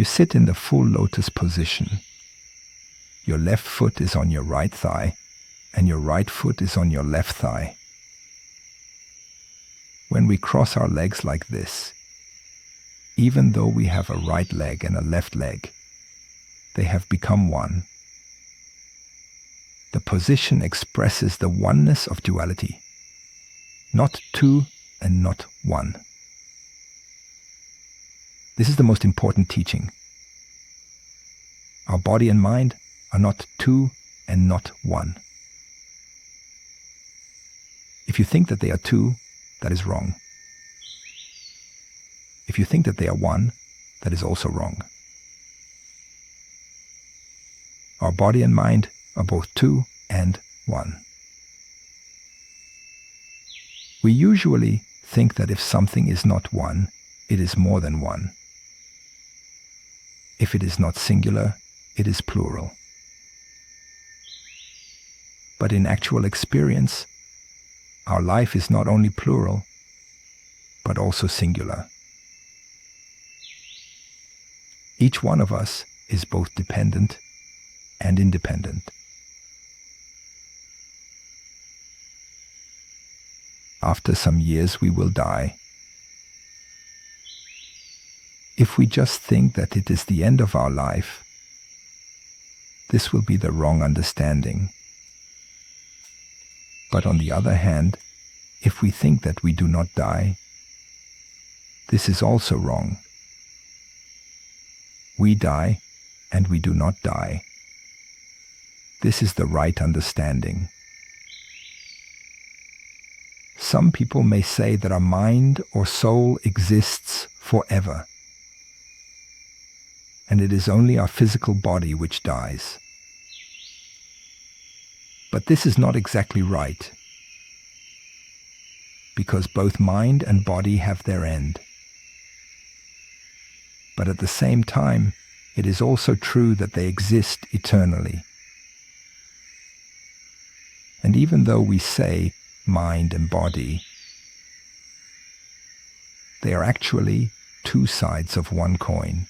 sit in the full lotus position, your left foot is on your right thigh, and your right foot is on your left thigh. When we cross our legs like this, even though we have a right leg and a left leg, they have become one. The position expresses the oneness of duality, not two and not one. This is the most important teaching. Our body and mind are not two and not one. If you think that they are two, that is wrong. If you think that they are one, that is also wrong. Our body and mind are both two and one. We usually think that if something is not one, it is more than one. If it is not singular, it is plural. But in actual experience, our life is not only plural, but also singular. Each one of us is both dependent and independent. After some years, we will die. If we just think that it is the end of our life, this will be the wrong understanding. But on the other hand, if we think that we do not die, this is also wrong. We die and we do not die. This is the right understanding. Some people may say that our mind or soul exists forever, and it is only our physical body which dies. But this is not exactly right, because both mind and body have their end. But at the same time, it is also true that they exist eternally. And even though we say mind and body, they are actually two sides of one coin.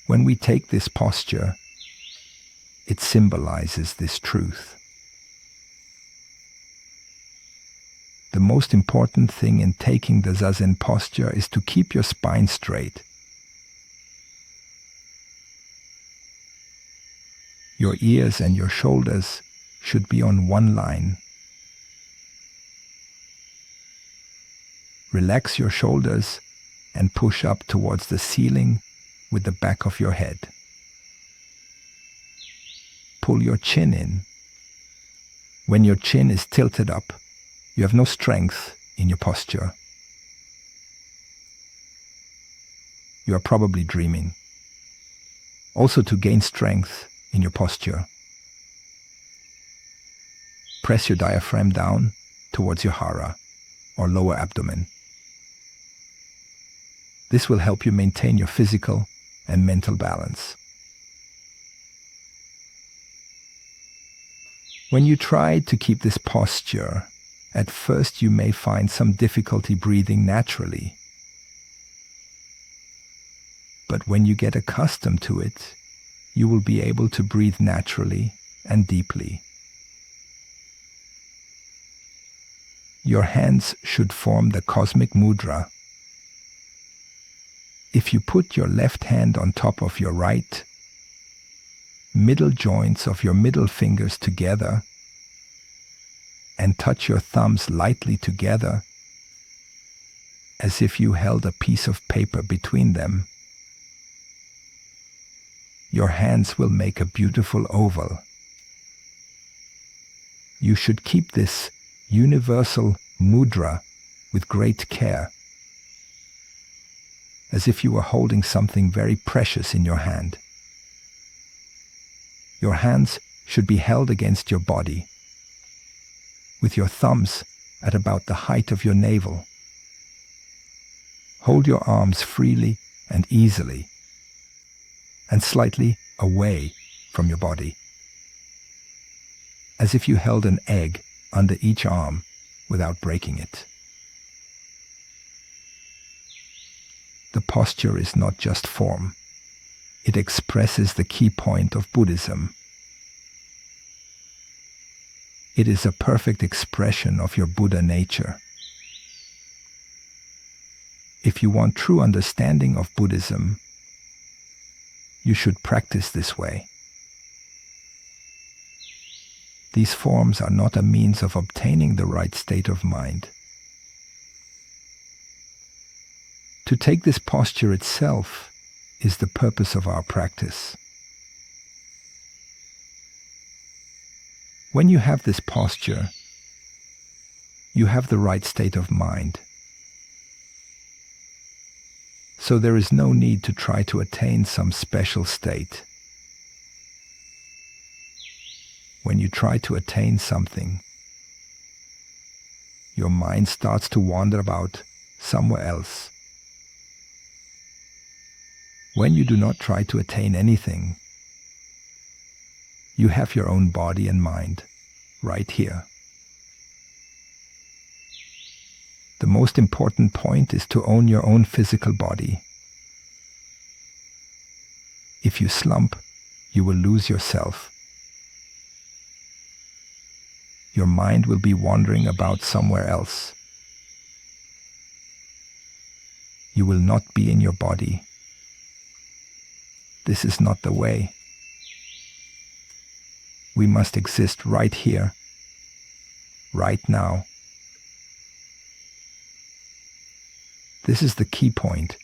When we take this posture, it symbolizes this truth. The most important thing in taking the Zazen posture is to keep your spine straight. Your ears and your shoulders should be on one line. Relax your shoulders and push up towards the ceiling with the back of your head. Pull your chin in. When your chin is tilted up, you have no strength in your posture. You are probably dreaming. Also, to gain strength in your posture, press your diaphragm down towards your hara, or lower abdomen. This will help you maintain your physical and mental balance. When you try to keep this posture, at first you may find some difficulty breathing naturally. But when you get accustomed to it, you will be able to breathe naturally and deeply. Your hands should form the cosmic mudra. If you put your left hand on top of your right, middle joints of your middle fingers together, and touch your thumbs lightly together, as if you held a piece of paper between them, your hands will make a beautiful oval. You should keep this universal mudra with great care, as if you were holding something very precious in your hand. Your hands should be held against your body, with your thumbs at about the height of your navel. Hold your arms freely and easily, and slightly away from your body, as if you held an egg under each arm without breaking it. the posture is not just form. It expresses the key point of Buddhism. It is a perfect expression of your Buddha nature. If you want true understanding of Buddhism, you should practice this way. These forms are not a means of obtaining the right state of mind. To take this posture itself is the purpose of our practice. When you have this posture, you have the right state of mind. So there is no need to try to attain some special state. When you try to attain something, your mind starts to wander about somewhere else. When you do not try to attain anything, you have your own body and mind right here. The most important point is to own your own physical body. If you slump, you will lose yourself. Your mind will be wandering about somewhere else. You will not be in your body. This is not the way. We must exist right here, right now. This is the key point.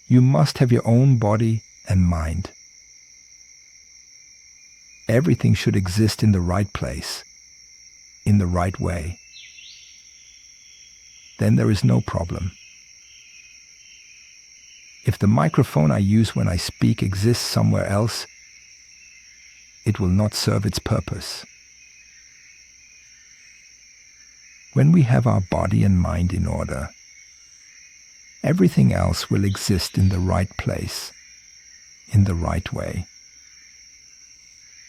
You must have your own body and mind. Everything should exist in the right place, in the right way. Then there is no problem. If the microphone I use when I speak exists somewhere else, it will not serve its purpose. When we have our body and mind in order, everything else will exist in the right place, in the right way,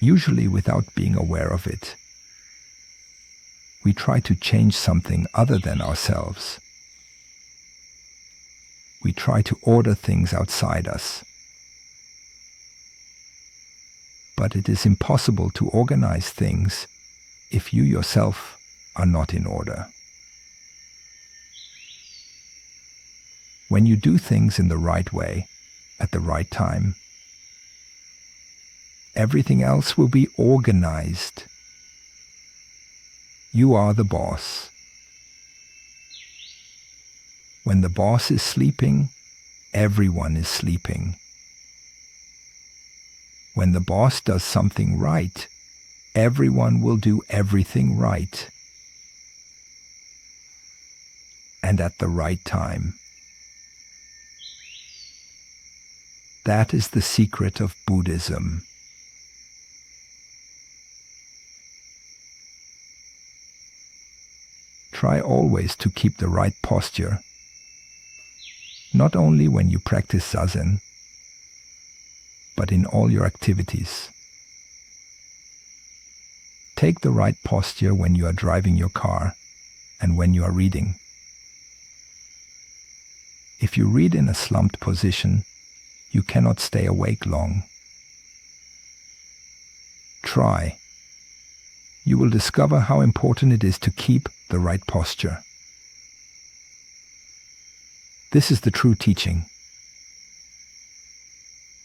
usually without being aware of it. We try to change something other than ourselves. We try to order things outside us. But it is impossible to organize things if you yourself are not in order. When you do things in the right way, at the right time, everything else will be organized. You are the boss. When the boss is sleeping, everyone is sleeping. When the boss does something right, everyone will do everything right. And at the right time. That is the secret of Buddhism. Try always to keep the right posture, not only when you practice Zazen, but in all your activities. Take the right posture when you are driving your car and when you are reading. If you read in a slumped position, you cannot stay awake long. Try. You will discover how important it is to keep the right posture. This is the true teaching.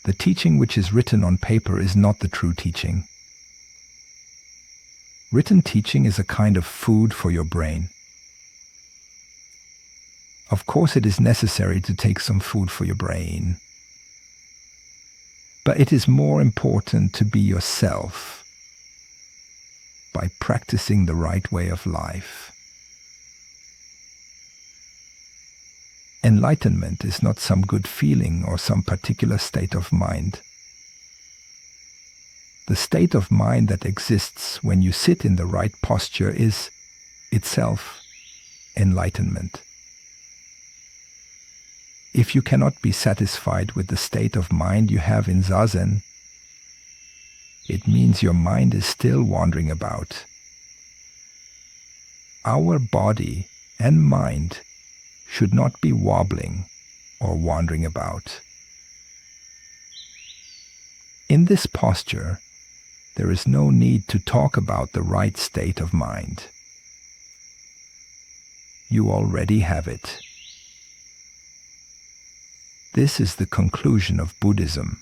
The teaching which is written on paper is not the true teaching. Written teaching is a kind of food for your brain. Of course, it is necessary to take some food for your brain. But it is more important to be yourself by practicing the right way of life. Enlightenment is not some good feeling or some particular state of mind. The state of mind that exists when you sit in the right posture is itself enlightenment. If you cannot be satisfied with the state of mind you have in Zazen, it means your mind is still wandering about. our body and mind should not be wobbling or wandering about. In this posture, there is no need to talk about the right state of mind. You already have it. This is the conclusion of Buddhism.